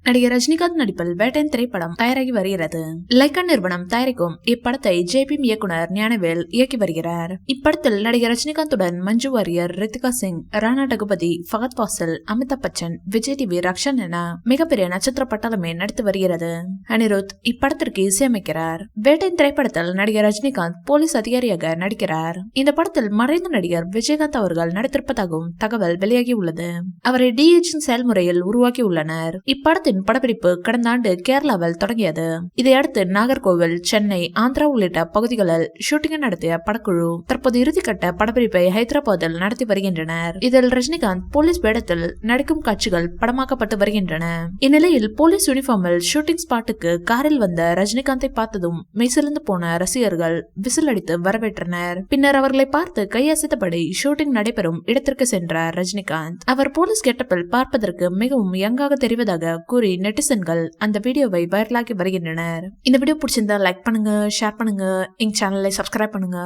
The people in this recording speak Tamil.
நடிகர் ரஜினிகாந்த் நடிப்பில் வேட்டையன் திரைப்படம் தயாராகி வருகிறது. லைக்கா நிறுவனம் தயாரிக்கும் இப்படத்தை ஜேபிஎம் இயக்குனர் ஞானவேல் இயக்கி வருகிறார். இப்படத்தில் நடிகர் ரஜினிகாந்துடன் மஞ்சு வாரியர், ரித்திகா சிங், ராணா டகுபதி, ஃபகத் ஃபாசில், அமிதாப் பச்சன், விஜய் டிவி ரக்ஷன் என மிகப்பெரிய நட்சத்திர பட்டாளமே நடித்து வருகிறது. அனிருத் இப்படத்திற்கு இசையமைக்கிறார். வேட்டையன் திரைப்படத்தில் நடிகர் ரஜினிகாந்த் போலீஸ் அதிகாரியாக நடிக்கிறார். இந்த படத்தில் மறைந்த நடிகர் விஜயகாந்த் அவர்கள் நடித்திருப்பதாகவும் தகவல் வெளியாகி உள்ளது. அவரை டிஏஜிங் செயல்முறையில் உருவாக்கி உள்ளனர். இப்படத்தின் படப்பிடிப்பு கடந்த ஆண்டு கேரளாவில் தொடங்கியது. இதையடுத்து நாகர்கோவில், சென்னை, ஆந்திரா உள்ளிட்ட பகுதிகளில் ஷூட்டிங் நடத்திய படக்குழு தற்போது இறுதிக்கட்ட படப்பிடிப்பை ஹைதராபாத்தில் நடத்தி வருகின்றனர். இதில் ரஜினிகாந்த் போலீஸ் வேடத்தில் நடிக்கும் காட்சிகள் படமாக்கப்பட்டு வருகின்றன. இந்நிலையில் போலீஸ் யூனிஃபார்மில் ஷூட்டிங் ஸ்பாட்டுக்கு காரில் வந்த ரஜினிகாந்தை பார்த்ததும் மெய்சிலிருந்து போன ரசிகர்கள் விசில் அடித்து வரவேற்றனர். பின்னர் அவர்களை பார்த்து கையசைத்தபடி ஷூட்டிங் நடைபெறும் இடத்திற்கு சென்றார் ரஜினிகாந்த். அவர் போலீஸ் கெட்டப்பில் பார்ப்பதற்கு மிகவும் யங்காக தெரிவதாக கூறி நெட்டிசன்கள் அந்த வீடியோவை வைரலாகி வருகின்றனர். இந்த வீடியோ பிடிச்சிருந்தா லைக் பண்ணுங்க, ஷேர் பண்ணுங்க, எங்க சேனலை சப்ஸ்கிரைப் பண்ணுங்க.